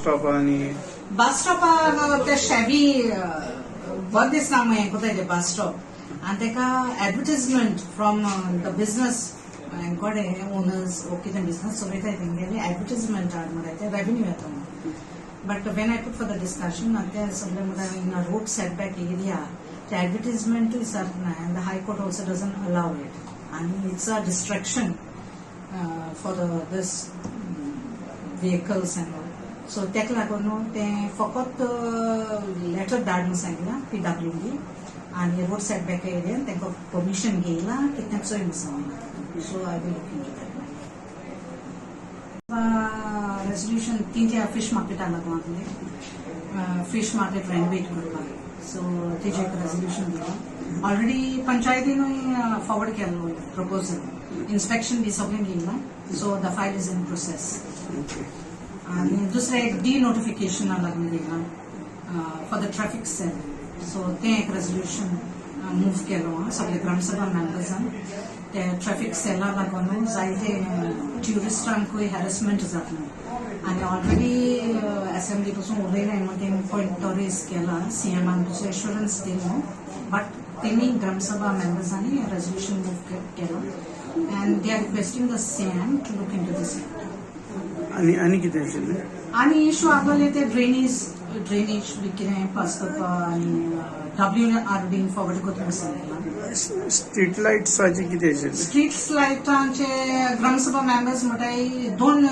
Stop आणि bus stop ते शेवी बंद दिसना हें कोताय बस स्टॉप आनी तेका एडवर्टिजमेंट फ्रॉम द बिजनेस कोडे ओनर्स ओके ते बिजनेस चलयताय तेंगेली एडवर्टिजमेंट हाड मरे रेवेन्यू येता but when I put for the discussion ते सगळे म्हळ्यार in a road setback area the advertisement is certain and the High Court also doesn't allow it and it's a distraction for this vehicles and all. So तेक लागून ते फकत letter धाडून सांगला PWD आणि रोड सेटबॅक एरिया तेंका permission घेयला कितने चोय सांगला. So I will look into that. Resolution तीन फिश मार्केटा लागून फिश मार्केट रेनोवेट करपाक. सो तेजे एक रेजोल्यूशन दिला. ऑलरेडी पंचायतीन फॉरवर्ड केल्लो प्रपोजल इन्स्पेक्शन बी सगळें घेयला. सो द फायल इज इन प्रोसेस. आणि दुसरें एक डी नोटिफिकेशन लागून दिला for the traffic cell. So ते एक रेजोल्यूशन मूव केलो सगळे ग्रामसभा मेंबर्सान. ते ट्रॅफिक सेला लागून जायते ट्युरिस्टांकूय हॅरेसमेंट जातलो आणि ऑलरेडी असेंब्ली पासून उलयलें मग ते पॉयंट रेज केला सीएमान पासून एश्युरन्स दिलो बट तेमी ग्रामसभा मेंबर्सांनी रेजोल्यूशन मूव केलो and they are requesting the CM to look into this. आणि कितें आशिल्लें आनी इश्यू आगोले ते ड्रेनेज बी कितें पास करपा आनी WRD फॉरवर्ड करता सांगला. स्ट्रीट लायट्साचें कितें आशिल्लें? स्ट्रीट लायटांचे ग्रामसभा मेंबर्स म्हणटाय दोन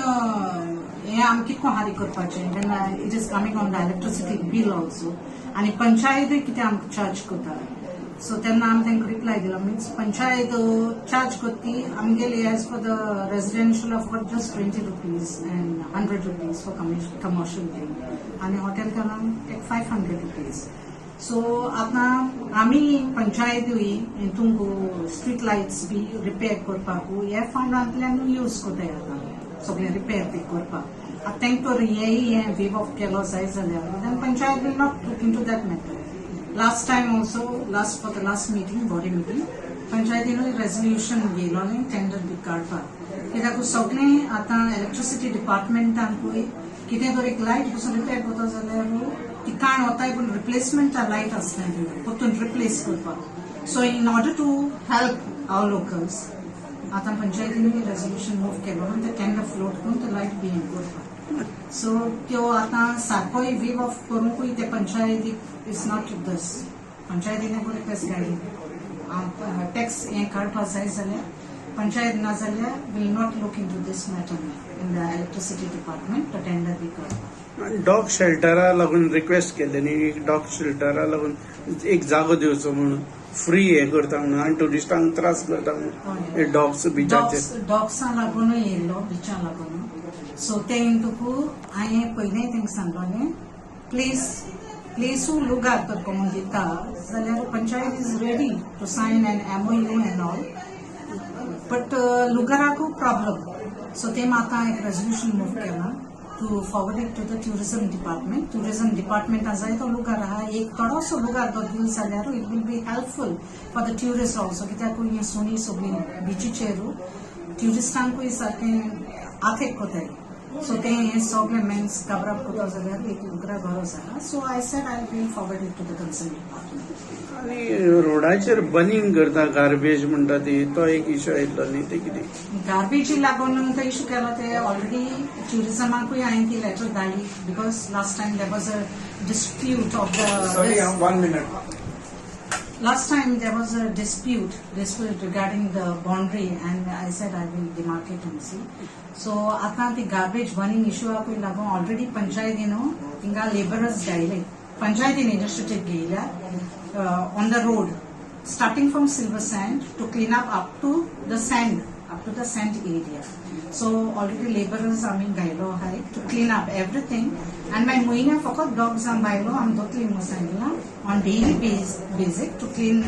हे आमी कितको हारी करपाचें then it is coming on the electricity bill also आनी पंचायत कितें आमकां चार्ज करता. सो तेन्ना आमी तांकां रिप्लाय दिलो मीन्स पंचायत चार्ज करती आमगेली as for the residential of just 20 rupees and 100 rupees for commercial thing आनी हॉटेल केलांक एक 500 रुपीज. सो आतां आमी पंचायतूय हितूंक स्ट्रीट लायट्स बी रिपेर करपाक हे फंडांतल्यान यूज कोताय आतां सगळे रिपेर बी करपाक. आतां तांकां तर हेय वेव ऑफ केलो जाय जाल्यार then panchayat will not look into that matter. Last time also for the last meeting body meeting पंचायतीनूय रेजोल्यूशन घेयलो न्ही टेंडर बी काडपाक कित्याक सगळें आतां इलेक्ट्रिसिटी डिपार्टमेंटांकूय कितें तर एक लायट पासून रिपेर करता जाल्यार ती काण वताय पूण रिप्लेसमेंट लायट आसता परतून रिप्लेस करपाक. So in order to help our locals आतां पंचायतीनूय रेजोल्यूशन मूव केलो आनी ते टेंडर फ्लोट करून ते लायट बी हें करपाक. सो त्यो आतां सारकोय वेव ऑफ करूंकूय ते पंचायतीक इज नॉट दस पंचायतीन रिक्वेस्ट घाली टॅक्स हें काडपाक जाय जाल्यार पंचायत ना जाल्यार will not look into this matter in the electricity department तो टेंडर बी करपाक. डॉग शेल्टरा लागून रिक्वेस्ट केले न्ही डॉग शेल्टरा लागून एक जागो दिवचो म्हणून फ्री हे करता म्हणून आनी टुरिस्टांक त्रास करता म्हणून डॉग्स बिचाचे डॉग्सां लागून येयल्लो बिचा लागून. सो ते इंतूक हांवें पयलें तांकां सांगलोलें प्लेसू लुगार तर कोण दिता जाल्यार panchayat is ready to sign an MOU and all but लुगाराकू प्रॉब्लम. सो ते आतां एक रेजोल्यूशन मूव केला to forward it to the tourism department. Tourism department जाय तो लुगार आहा एक थोडोसो लुगार तो दिल जाल्यार it will be helpful for the tourist also कित्याक हे सोनी सगळी बिचीचेर ट्युरिस्टांकूय सारकें आथेक कोताय. सो ते हे सगळे मेन्स कवर अप करता जाल्यार एक लुगरा गरज आहा. So I said I will forward it to the concern department. आनी रोडाचेर बर्निंग करता गार्बेज म्हणटा ती तो एक इश्यू आयिल्लो न्ही ते कितें गार्बेजी लागून तो इश्यू केलो ते ऑलरेडी ट्युरिजमाकूय हांवें ती लेटर धाडली because last time there was a dispute of the last time there was a dispute regarding the boundary and I said I will demarcate and see. So आता ती garbage burning issue आकूय लागून already पंचायतीनो थिंगा laborers गायले पंचायतीन initiative घेयल्या on the road starting from silver sand to clean up to the sand area. So already laborers आमी गायलो आहाय to clean up everything and my moina फकत dogs आम गायलो आम दोतली Sangla on daily basic to clean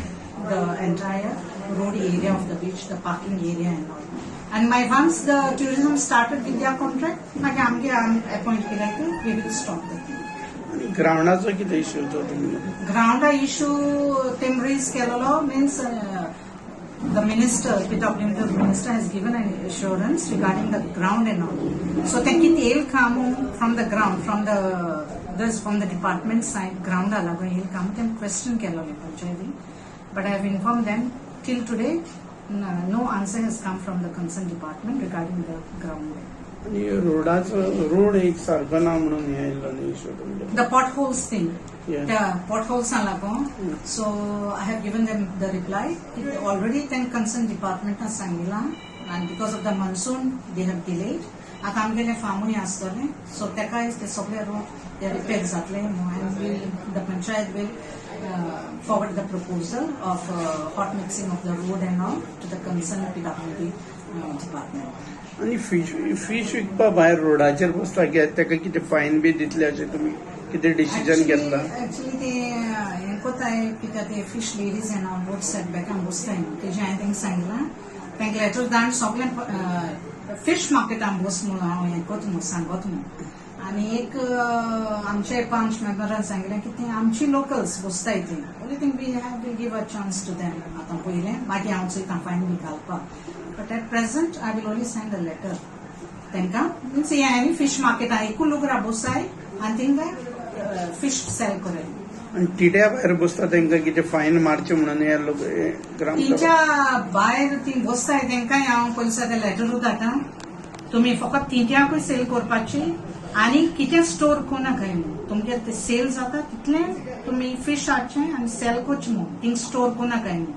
the entire road area of the beach, the parking area and all. And my once the tourism started with their contract, मागे आमगे appoint केला की we will stop the thing. ग्राउंडाचो कितें issue तो ग्राउंडा issue तेम raise केलेलो means the minister, the minister has given an assurance regarding the ground and all. So they will come from the ground, from the department side, ground alago will come. Them question kello panchayati, but I have informed them till today no answer has come from the concerned department regarding the ground. आणि road एक सारखं ना म्हणून यायला नाही शोधून The potholes thing. Yeah. The potholes alago. So I have given them the reply. It already then concerned department na sangila, and because of the monsoon they have delayed. आता आमगेले फार्मूय आसतले. So teka is the सगळे road they repair जातले, and the panchayat will forward the proposal of hot mixing of the road and all to the concerned PWD department. आणि fish विकपा भायर रोडाचेर बसता ताका कितें फायन बी दितले अशें तुमी कितें डिसिजन घेतला? Actually ते हें कोताय कित्याक ते fish ladies and on boat सेटबॅकान बसताय तेजे हांवें तांकां सांगलां तांकां लेटर धाडून सगळें फिश मार्केटान बस म्हणून हांव हें कोत म्हणून सांगत म्हणून आनी एक आमचे पंच मेंबरान सांगलें की ते आमची लोकल्स बसताय ते only thing we have to give a chance to them आतां पयलें मागीर हांव चोयतां फायन बी घालपाक. But at present, I will only send a letter. Tenka means any fish market एकू लोक राबोसाय आणि तिंगा fish sell करे. आणि टिड्या भायर बसता तांकां कितें फायन मारचें म्हणून हे लोक ग्रामसभा तिच्या भायर ती बसताय तांकां हांव पयलीं सद्या लेटर धाडटा तुमी फकत तिंट्याकूय सेल करपाची आनी कितें स्टोर कोनाकाय न्हू तुमगे ते सेल जाता तितलें तुमी फिश हाडचें आनी सेल करचें न्हू थिंग स्टोर कोनाकाय न्हू.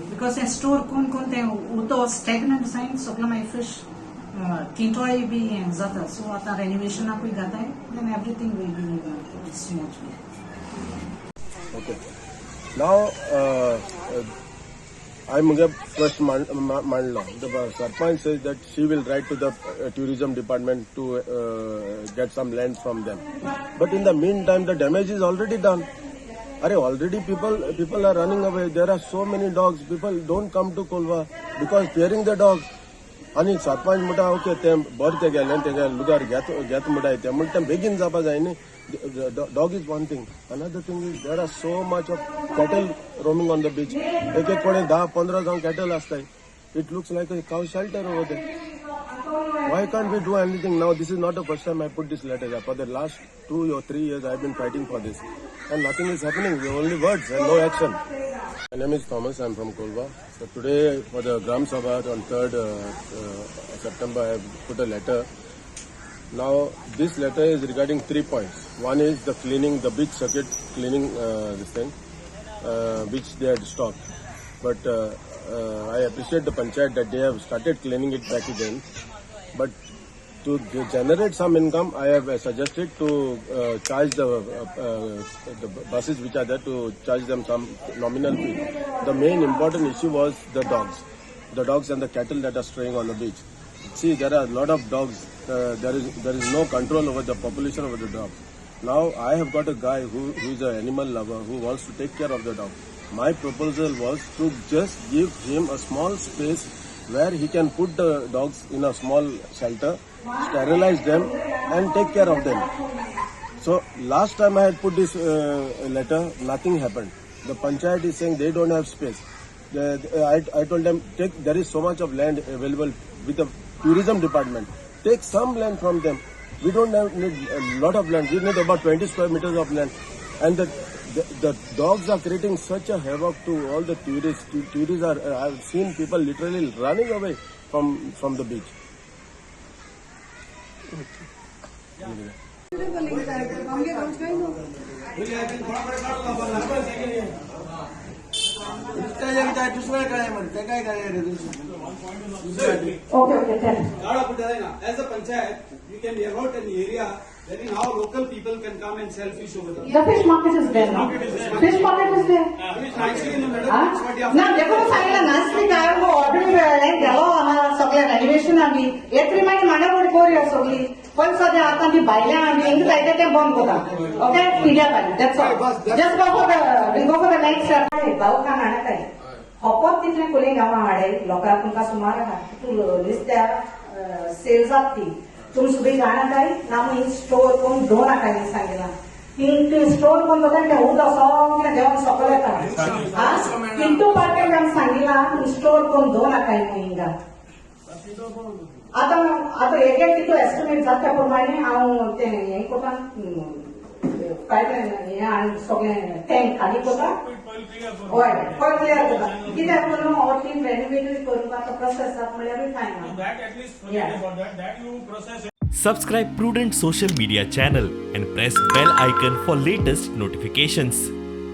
Because they store कोण ते उरतो स्टॅग्नंट जायन सगळं मागीर फिश तिंटोय बी हें जाता. सो आतां रेनोवेशनाकूय घाताय then everything will be smooth. Okay. Now, I मुगे प्रश्न मांडलो. The Sarpanch says that she will write to the tourism department to get some land from them. But in the meantime, the damage is already done. Already people are running away. There are so many dogs. People don't come to Colva because fearing the dogs. आणि सरपंच म्हणटा okay ते बरें ते गेले तेगे लुगार घेत म्हणटा ते म्हणटा बेगीन जावपा जाय न्ही. Dog is one thing. Another thing is there are so much of cattle roaming on the beach. एक कोणे 10-15 जावं cattle असताय. It looks like a cow shelter over there. Why can't we do anything now? This is not the first time I put this letter. For the last 2 or 3 years I have been fighting for this. And nothing is happening. We have only words and no action. My name is Thomas. I am from Colva. So today for the Gram Sabha on 3rd September I have put a letter. Now this letter is regarding 3 points. One is the cleaning, the beach circuit cleaning this thing, which they had stopped. But I appreciate the panchayat that they have started cleaning it back again. But to generate some income, I have suggested to charge the buses which are there, to charge them some nominal fee. The main important issue was the dogs and the cattle that are straying on the beach. See, there are a lot of dogs. There is no control over the population of the dogs. Now I have got a guy who is an animal lover who wants to take care of the dog. My proposal was to just give him a small space where he can put the dogs in a small shelter, sterilize them and take care of them. So last time I had put this letter, nothing happened. The panchayat is saying they don't have space. I told them, there is so much of land available with the tourism department. Take some land from them. We don't need a lot of land. We need about 20 square meters of land. And the dogs are creating such a havoc to all the tourists. Tourists are, I've seen people literally running away from the beach. As a panchayat, you can allot an area wherein our local people can come and sell fish over there. The fish market is there now. Fish market is there. Nicely in the middle. That's what you have. ना देखो सांगितलं नाचली काय गो order लायक गेलो आम्हाला सगळे renovation आम्ही येत्री मागीर मांडा per करूया सगळी पण सध्या आता आम्ही भायल्या आम्ही हेंक जायते ते बंद करता ओके पिड्या पाहिजे that's all just go for the next दवाखाना हाडटाय हपत तितले कोली गांवां हाडे लोकांक तुमकां सुमार नुस्त्या सेल जात ती तुम सुद्धा जाणा काय ना स्टोर कोण दोन हाकाय सांगितला हिंग स्टोर करून जाता तें उदक सगळें देंवन सकयल येता किंतू पाटेल आमी सांगिलां स्टोर करून दवरनाका हिंगा आतां एक कितू एस्टिमेट जाता त्या प्रमाणे हांव तें हें कोता पायपलायन हें आनी सगळें टँक खाली कोता हय पयर क्लियर कोता कित्याक म्हणून हो टीम रेनोवेट करूंक आतां प्रोसेस जाता म्हणल्यारूय fine Subscribe Prudent social media channel and press bell icon for latest notifications.